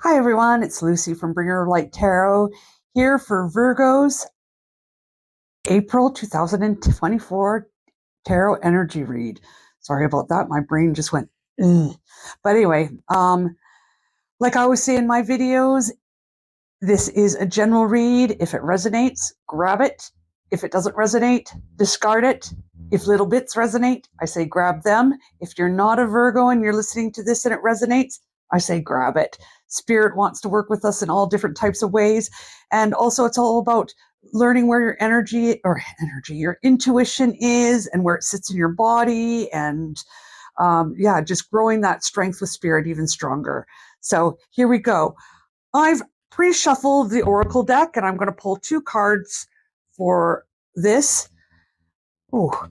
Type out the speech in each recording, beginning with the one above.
Hi everyone, it's Lucy from Bringer of Light Tarot here for Virgo's April 2024 Tarot Energy Read. Sorry about that, my brain just went, ugh. But anyway, like I always say in my videos, this is a general read. If it resonates, grab it. If it doesn't resonate, discard it. If little bits resonate, I say grab them. If you're not a Virgo and you're listening to this and it resonates, I say grab it. Spirit wants to work with us in all different types of ways. And also it's all about learning where your your intuition is and where it sits in your body. And just growing that strength with spirit even stronger. So here we go. I've pre-shuffled the Oracle deck and I'm going to pull two cards for this. Oh,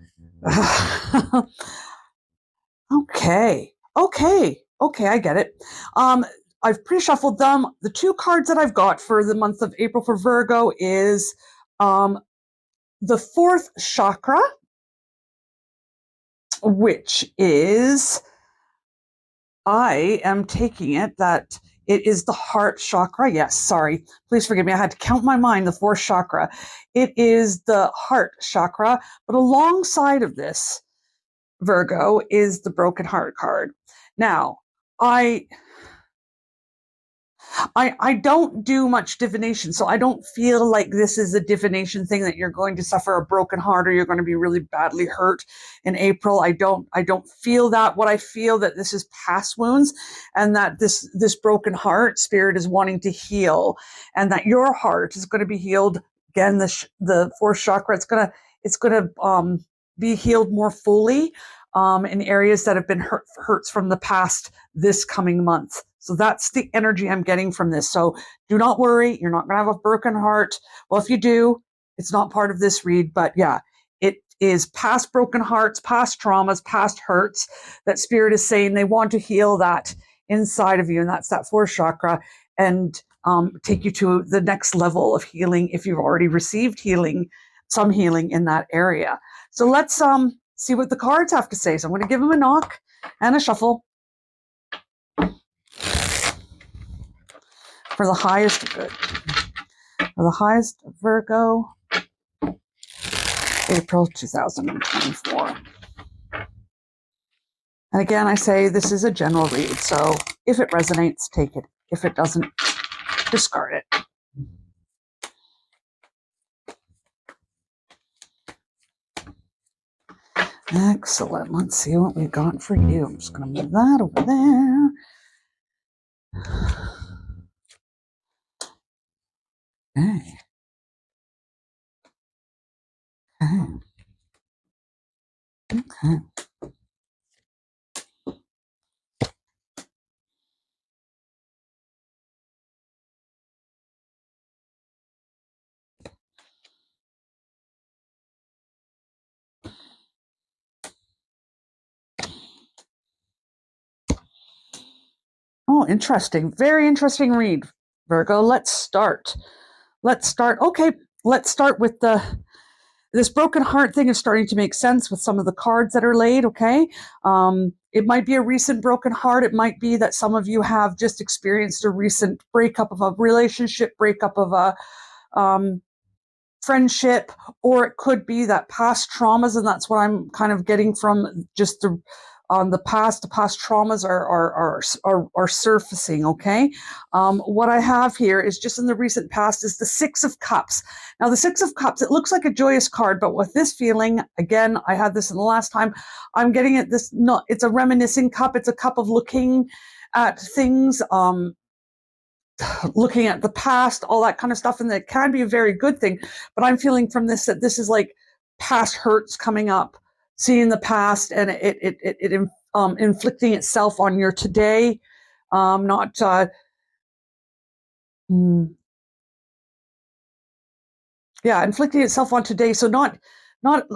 okay, I get it. I've pre-shuffled them. The two cards that I've got for the month of April for Virgo is the fourth chakra, which is, I am taking it that it is the heart chakra. Yes, sorry. Please forgive me. I had to count my mind, the fourth chakra. It is the heart chakra, but alongside of this, Virgo, is the broken heart card. Now, I don't do much divination, so I don't feel like this is a divination thing that you're going to suffer a broken heart or you're going to be really badly hurt in April. I don't feel that. What I feel that this is past wounds, and that this broken heart spirit is wanting to heal, and that your heart is going to be healed. Again, the fourth chakra, it's gonna be healed more fully in areas that have been hurts from the past this coming month. So that's the energy I'm getting from this. So do not worry. You're not going to have a broken heart. Well, if you do, it's not part of this read. But yeah, it is past broken hearts, past traumas, past hurts that spirit is saying they want to heal that inside of you. And that's that fourth chakra, and take you to the next level of healing if you've already received healing, some healing in that area. So let's see what the cards have to say. So I'm going to give them a knock and a shuffle. For the highest good. For the highest Virgo, April 2024. And again, I say this is a general read, so if it resonates, take it. If it doesn't, discard it. Excellent. Let's see what we got for you. I'm just going to move that over there. Okay. Okay. Oh, interesting. Very interesting read, Virgo. Let's start. Okay, let's start with this broken heart thing is starting to make sense with some of the cards that are laid. Okay. It might be a recent broken heart. It might be that some of you have just experienced a recent breakup of a relationship, breakup of a friendship, or it could be that past traumas. And that's what I'm kind of getting from just the past traumas are surfacing. Okay. What I have here is just in the recent past is the Six of Cups. Now the Six of Cups, it looks like a joyous card, but with this feeling, again, I had this in the last time, I'm getting it. It's a reminiscing cup. It's a cup of looking at things, looking at the past, all that kind of stuff. And that can be a very good thing, but I'm feeling from this that this is like past hurts coming up, seeing the past and it inflicting itself on your today, inflicting itself on today. So not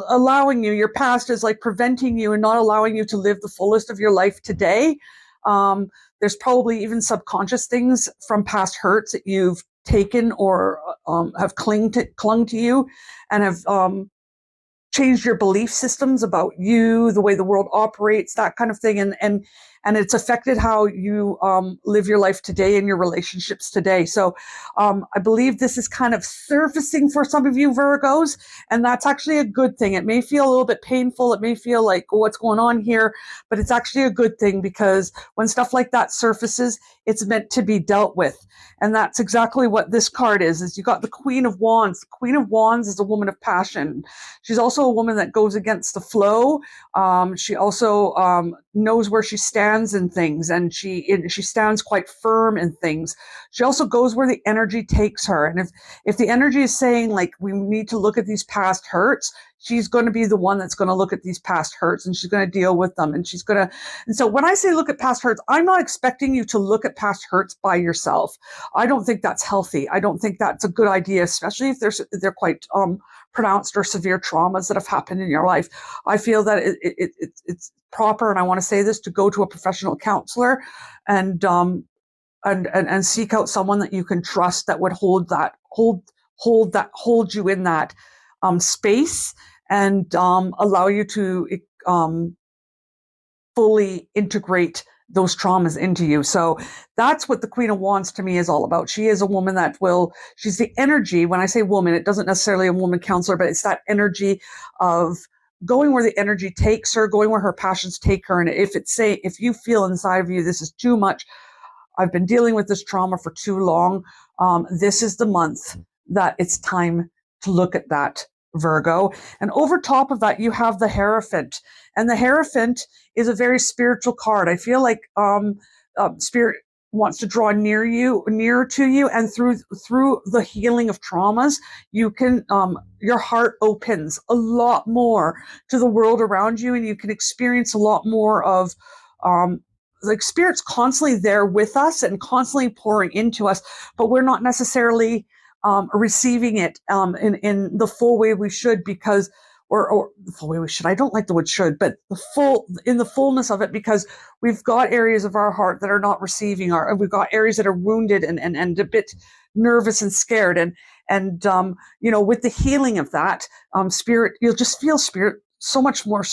allowing you, your past is like preventing you and not allowing you to live the fullest of your life today. There's probably even subconscious things from past hurts that you've taken or have clung to you and have changed your belief systems about you, the way the world operates, that kind of thing. And and it's affected how you live your life today and your relationships today. So I believe this is kind of surfacing for some of you Virgos, and that's actually a good thing. It may feel a little bit painful. It may feel like, oh, what's going on here? But it's actually a good thing, because when stuff like that surfaces, it's meant to be dealt with. And that's exactly what this card is you got the Queen of Wands. The Queen of Wands is a woman of passion. She's also a woman that goes against the flow. She also knows where she stands in things, and she stands quite firm in things. She also goes where the energy takes her. And if the energy is saying, like, we need to look at these past hurts, she's going to be the one that's going to look at these past hurts, and she's going to deal with them. And so when I say look at past hurts, I'm not expecting you to look at past hurts by yourself. I don't think that's healthy. I don't think that's a good idea, especially if they're quite pronounced or severe traumas that have happened in your life. I feel that it's proper, and I want to say this, to go to a professional counselor and seek out someone that you can trust, that would hold you in that space, and allow you to fully integrate those traumas into you. So that's what the Queen of Wands to me is all about. She is a woman she's the energy. When I say woman, it doesn't necessarily a woman counselor, but it's that energy of going where the energy takes her, going where her passions take her. And if you feel inside of you, this is too much, I've been dealing with this trauma for too long, this is the month that it's time to look at that, Virgo. And over top of that, you have the Hierophant. And the Hierophant is a very spiritual card. I feel like Spirit wants to draw nearer to you, and through the healing of traumas, you can your heart opens a lot more to the world around you, and you can experience a lot more of like Spirit's constantly there with us and constantly pouring into us, but we're not necessarily receiving it in the full way we should, because or the full way we should. I don't like the word should, but in the fullness of it, because we've got areas of our heart that are not receiving we've got areas that are wounded and a bit nervous and scared. And with the healing of that, Spirit, you'll just feel Spirit so much more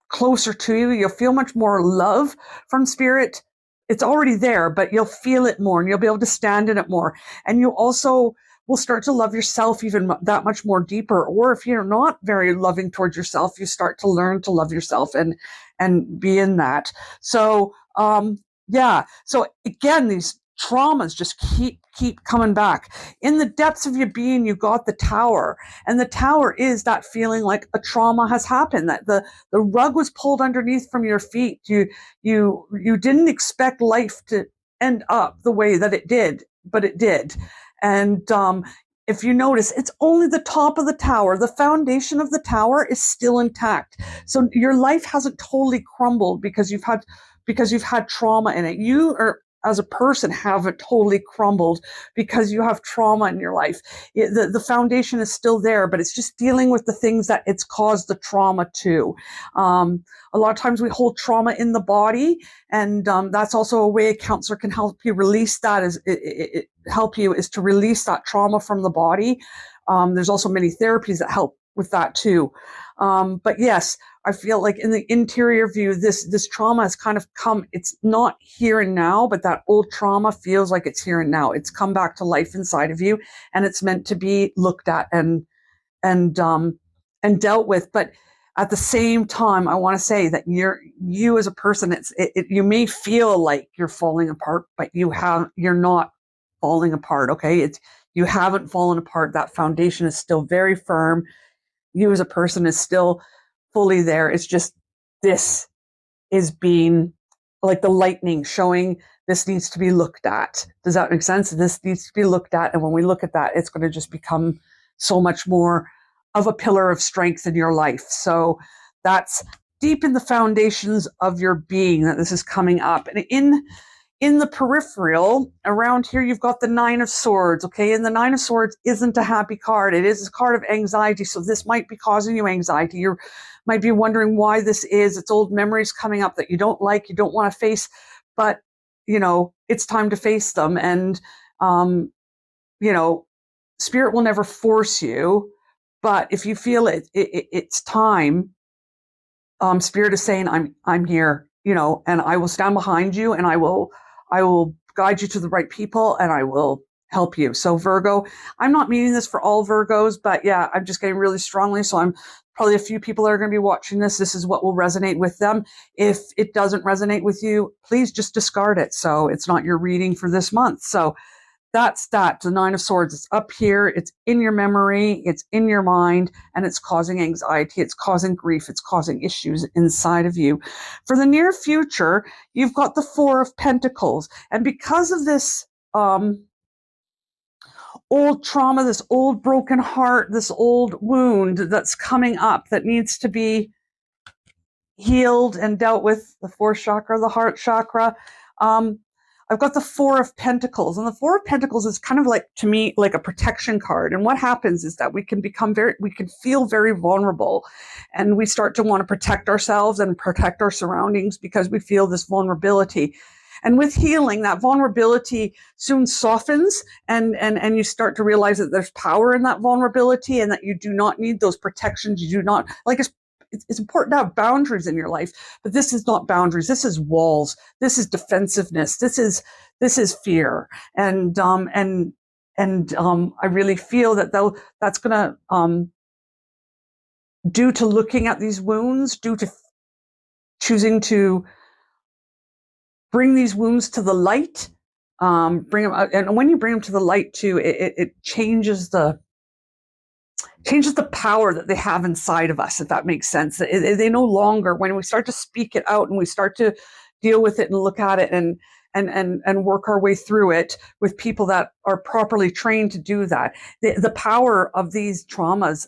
closer to you. You'll feel much more love from Spirit. It's already there, but you'll feel it more, and you'll be able to stand in it more. And you also will start to love yourself even that much more deeper. Or if you're not very loving towards yourself, you start to learn to love yourself and be in that. So, So again, these traumas just keep coming back. In the depths of your being, you got the Tower. And the Tower is that feeling like a trauma has happened, that the rug was pulled underneath from your feet. You didn't expect life to end up the way that it did, but it did. And if you notice, it's only the top of the tower. The foundation of the tower is still intact. So your life hasn't totally crumbled because you've had trauma in it. You are, as a person, haven't totally crumbled because you have trauma in your life. The foundation is still there, but it's just dealing with the things that it's caused the trauma to. A lot of times we hold trauma in the body, and that's also a way a counselor can help you release that, is to release that trauma from the body. There's also many therapies that help with that too. But yes, I feel like in the interior view, this trauma has kind of come. It's not here and now, but that old trauma feels like it's here and now. It's come back to life inside of you, and it's meant to be looked at and dealt with. But at the same time, I want to say that you as a person, you may feel like you're falling apart, but you're not falling apart. Okay, you haven't fallen apart. That foundation is still very firm. You as a person is still fully there. It's just, this is being like the lightning showing this needs to be looked at. Does that make sense? This needs to be looked at. And when we look at that, it's going to just become so much more of a pillar of strength in your life. So that's deep in the foundations of your being that this is coming up. And in the peripheral around here, you've got the Nine of Swords. Okay. And the Nine of Swords isn't a happy card. It is a card of anxiety. So this might be causing you anxiety. You might be wondering why this is. It's old memories coming up that you don't like, you don't want to face, but it's time to face them. And, Spirit will never force you, but if you feel it's time, Spirit is saying, I'm here. and I will stand behind you, and I will guide you to the right people, and I will help you. So Virgo, I'm not meaning this for all Virgos, but yeah, I'm just getting really strongly. So I'm probably a few people that are going to be watching this. This is what will resonate with them. If it doesn't resonate with you, please just discard it. So it's not your reading for this month. So that's that. The Nine of Swords. It's up here. It's in your memory. It's in your mind, and it's causing anxiety. It's causing grief. It's causing issues inside of you. For the near future, you've got the Four of Pentacles, and because of this old trauma, this old broken heart, this old wound that's coming up that needs to be healed and dealt with, the fourth chakra, the heart chakra. I've got the Four of Pentacles, and the Four of Pentacles is kind of like, to me, like a protection card. And what happens is that we can feel very vulnerable, and we start to want to protect ourselves and protect our surroundings because we feel this vulnerability. And with healing, that vulnerability soon softens, and you start to realize that there's power in that vulnerability, and that you do not need those protections. You do not, like, it's important to have boundaries in your life, but this is not boundaries. This is walls. This is defensiveness. This is fear. And I really feel that that's going to, due to looking at these wounds, due to choosing to bring these wounds to the light, bring them out. And when you bring them to the light too, it changes the power that they have inside of us, if that makes sense. They no longer, when we start to speak it out and we start to deal with it and look at it and work our way through it with people that are properly trained to do that, the power of these traumas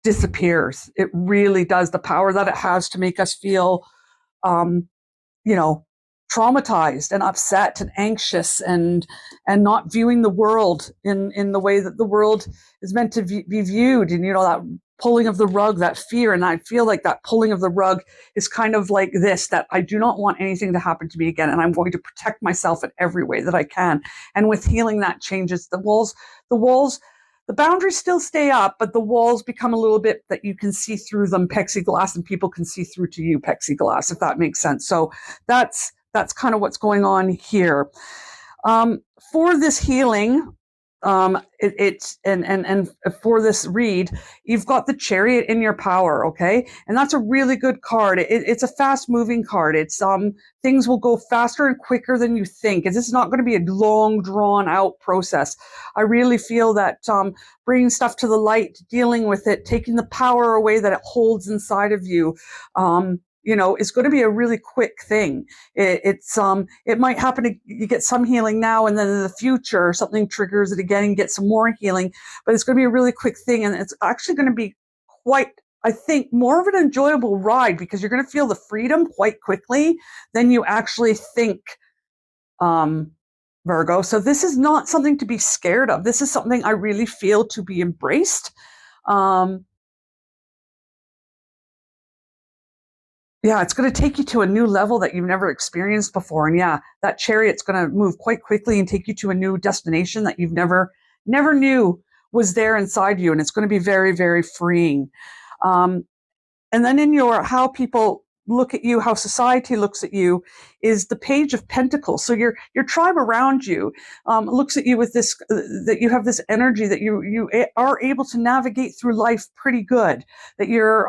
disappears. It really does. The power that it has to make us feel, you know, traumatized and upset and anxious and not viewing the world in the way that the world is meant to be viewed. And that pulling of the rug, that fear. And I feel like that pulling of the rug is kind of like this, that I do not want anything to happen to me again, and I'm going to protect myself in every way that I can. And with healing, that changes. The boundaries still stay up, but the walls become a little bit that you can see through them, plexiglass, and people can see through to you, plexiglass, if that makes sense. So that's kind of what's going on here. For this healing, and for this read, you've got the Chariot in your power, okay? And that's a really good card. It's a fast-moving card. It's things will go faster and quicker than you think. This is not going to be a long, drawn-out process. I really feel that bringing stuff to the light, dealing with it, taking the power away that it holds inside of you, it's going to be a really quick thing. It might happen you get some healing now, and then in the future something triggers it again and get some more healing, but it's going to be a really quick thing, and it's actually going to be quite, I think, more of an enjoyable ride, because you're going to feel the freedom quite quickly than you actually think, Virgo. So this is not something to be scared of. This is something I really feel to be embraced. Yeah, it's going to take you to a new level that you've never experienced before. And yeah, that Chariot's going to move quite quickly and take you to a new destination that you've never knew was there inside you. And it's going to be very, very freeing. And then in your how people look at you, how society looks at you, is the Page of Pentacles. So your tribe around you looks at you with this, that you have this energy, that you are able to navigate through life pretty good, that you're,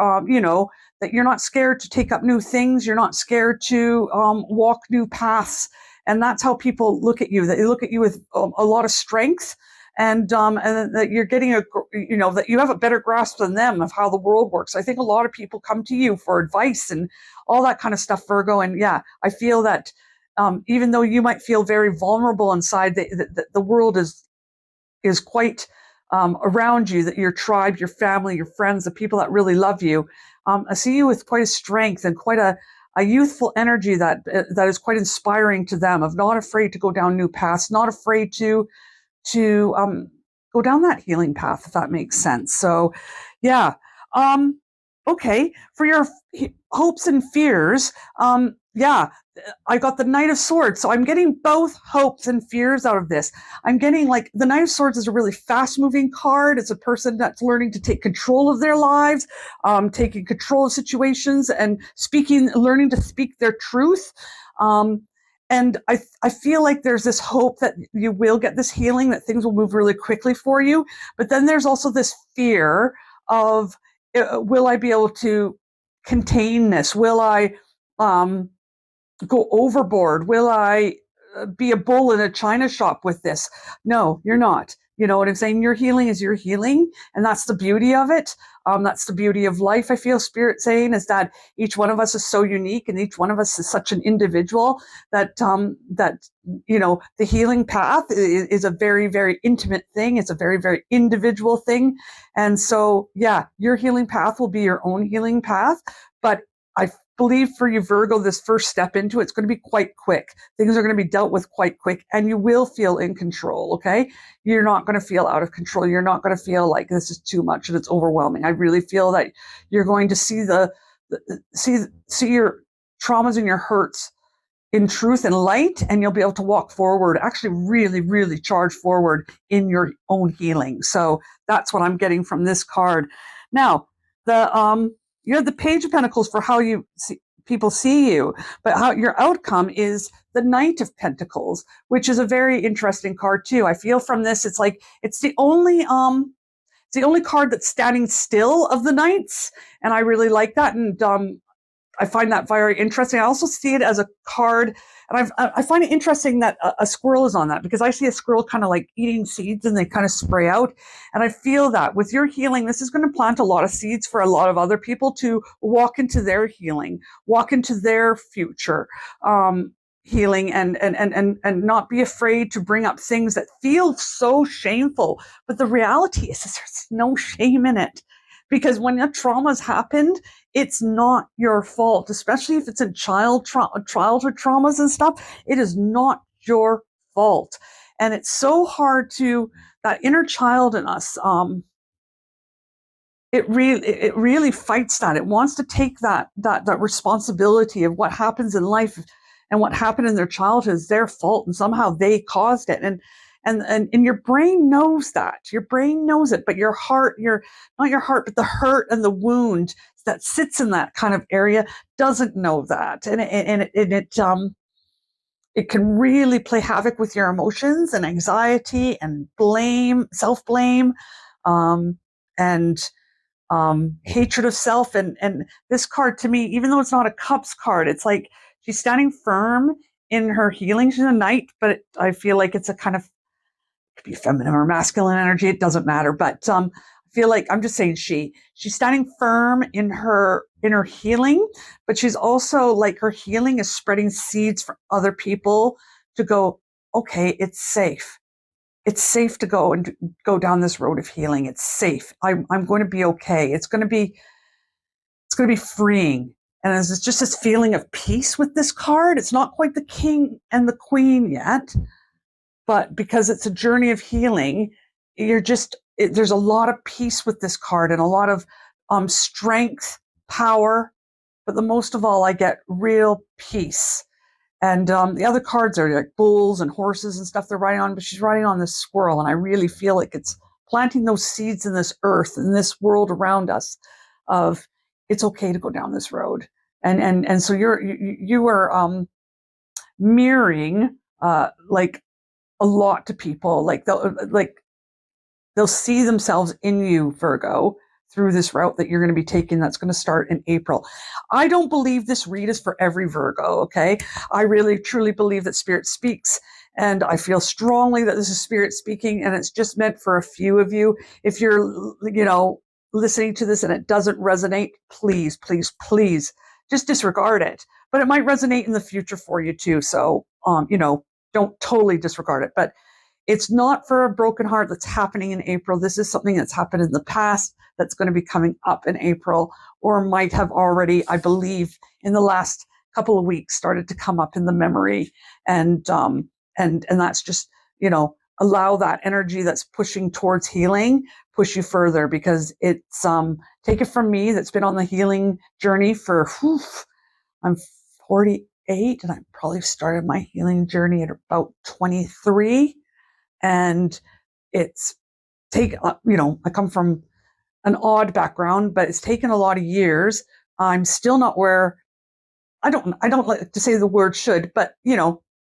that you're not scared to take up new things. You're not scared to walk new paths. And that's how people look at you, that they look at you with a lot of strength, and that you're getting that you have a better grasp than them of how the world works. I think a lot of people come to you for advice and all that kind of stuff, Virgo. And yeah, I feel that even though you might feel very vulnerable inside, the world is quite around you, that your tribe, your family, your friends, the people that really love you, I see you with quite a strength and quite a youthful energy that is quite inspiring to them, of not afraid to go down new paths, not afraid to go down that healing path, if that makes sense. So yeah. Okay, for your hopes and fears, yeah, I got the Knight of Swords, so I'm getting both hopes and fears out of this. I'm getting like the Knight of Swords is a really fast-moving card. It's a person that's learning to take control of their lives, taking control of situations, and learning to speak their truth. Um, and I feel like there's this hope that you will get this healing, that things will move really quickly for you. But then there's also this fear of, will I be able to contain this? Will I um, go overboard? Will I be a bull in a china shop with this? No, you're not. You know what I'm saying? Your healing is your healing, and that's the beauty of it. That's the beauty of life. I feel Spirit saying is that each one of us is so unique, and each one of us is such an individual that the healing path is a very, very intimate thing. It's a very, very individual thing, and so yeah, your healing path will be your own healing path. But I believe for you, Virgo, this first step into it's going to be quite quick. Things are going to be dealt with quite quick, and you will feel in control. Okay, you're not going to feel out of control. You're not going to feel like this is too much and it's overwhelming. I really feel that you're going to see your traumas and your hurts in truth and light, and you'll be able to walk forward, actually really, really charge forward in your own healing. So that's what I'm getting from this card. Now, the Page of Pentacles for how people see you, but how your outcome is the Knight of Pentacles, which is a very interesting card too. I feel from this, it's like it's the only card that's standing still of the knights, and I really like that. And I find that very interesting. I also see it as a card, and I find it interesting that a squirrel is on that, because I see a squirrel kind of like eating seeds and they kind of spray out. And I feel that with your healing, this is going to plant a lot of seeds for a lot of other people to walk into their healing, walk into their future healing, and not be afraid to bring up things that feel so shameful. But the reality is there's no shame in it, because when that trauma's happened, it's not your fault, especially if it's in childhood traumas and stuff. It is not your fault. And it's so hard that inner child in us, it really fights that. It wants to take that responsibility of what happens in life and what happened in their childhood is their fault, and somehow they caused it. And your brain knows that. Your brain knows it, but your heart, not your heart, but the hurt and the wound that sits in that kind of area doesn't know that. And it can really play havoc with your emotions and anxiety and blame, self-blame, and hatred of self. And this card to me, even though it's not a cups card, it's like she's standing firm in her healing. She's a knight, but I feel like it's a kind of, could be feminine or masculine energy. It doesn't matter. But I feel like I'm just saying she's standing firm in her healing, but she's also like, her healing is spreading seeds for other people to go, okay, it's safe. It's safe to go down this road of healing. It's safe. I'm going to be okay. It's going to be freeing. And there's just this feeling of peace with this card. It's not quite the king and the queen yet, but because it's a journey of healing, there's a lot of peace with this card, and a lot of strength, power, but the most of all, I get real peace. And the other cards are like bulls and horses and stuff they're riding on, but she's riding on this squirrel, and I really feel like it's planting those seeds in this earth, in this world around us, of it's okay to go down this road. And so you are mirroring like a lot to people, like they'll see themselves in you, Virgo, through this route that you're going to be taking that's going to start in April. I don't believe this read is for every Virgo, okay? I really, truly believe that Spirit speaks, and I feel strongly that this is Spirit speaking, and it's just meant for a few of you. If you're, listening to this and it doesn't resonate, please, please, please just disregard it. But it might resonate in the future for you too. So, don't totally disregard it. But it's not for a broken heart that's happening in April. This is something that's happened in the past that's going to be coming up in April, or might have already, I believe, in the last couple of weeks started to come up in the memory. And that's just, allow that energy that's pushing towards healing push you further, because it's take it from me that's been on the healing journey for I'm 48, and I probably started my healing journey at about 23, and it's I come from an odd background, but it's taken a lot of years. I'm still not where I don't like to say the word should, but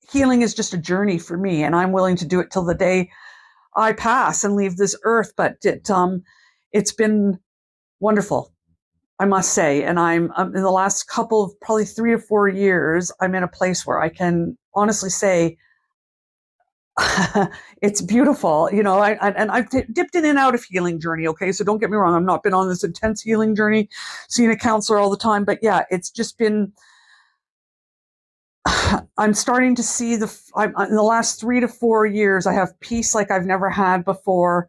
healing is just a journey for me, and I'm willing to do it till the day I pass and leave this earth. But it's been wonderful, I must say. And I'm in the last couple of probably 3 or 4 years, I'm in a place where I can honestly say it's beautiful. I've dipped in and out of healing journey. Okay. So don't get me wrong. I've not been on this intense healing journey, seeing a counselor all the time, but yeah, it's just been, I'm starting to see in the last 3 to 4 years, I have peace like I've never had before.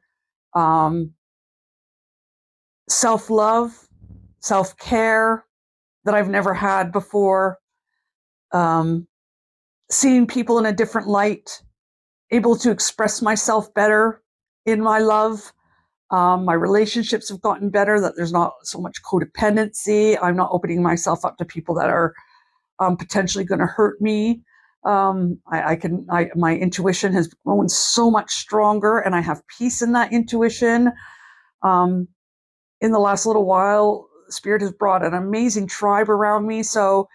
Self-love, self-care that I've never had before. Seeing people in a different light, able to express myself better in my love. My relationships have gotten better, that there's not so much codependency. I'm not opening myself up to people that are potentially going to hurt me. My intuition has grown so much stronger, and I have peace in that intuition. In the last little while, Spirit has brought an amazing tribe around me. So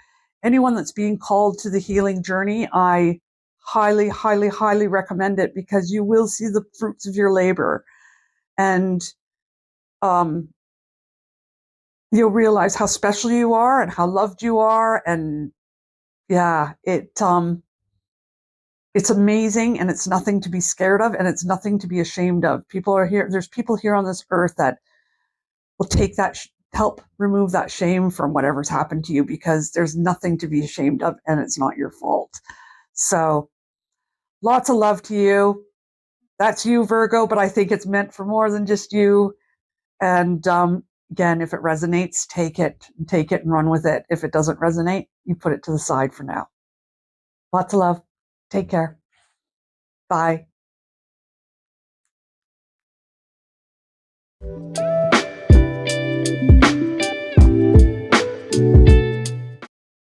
anyone that's being called to the healing journey, I highly, highly, highly recommend it, because you will see the fruits of your labor, and you'll realize how special you are and how loved you are. And yeah, it's amazing, and it's nothing to be scared of, and it's nothing to be ashamed of. There's people here on this earth that will take that, help remove that shame from whatever's happened to you, because there's nothing to be ashamed of, and it's not your fault. So lots of love to you. That's you, Virgo, but I think it's meant for more than just you. And again, if it resonates, take it and run with it. If it doesn't resonate, you put it to the side for now. Lots of love. Take care. Bye.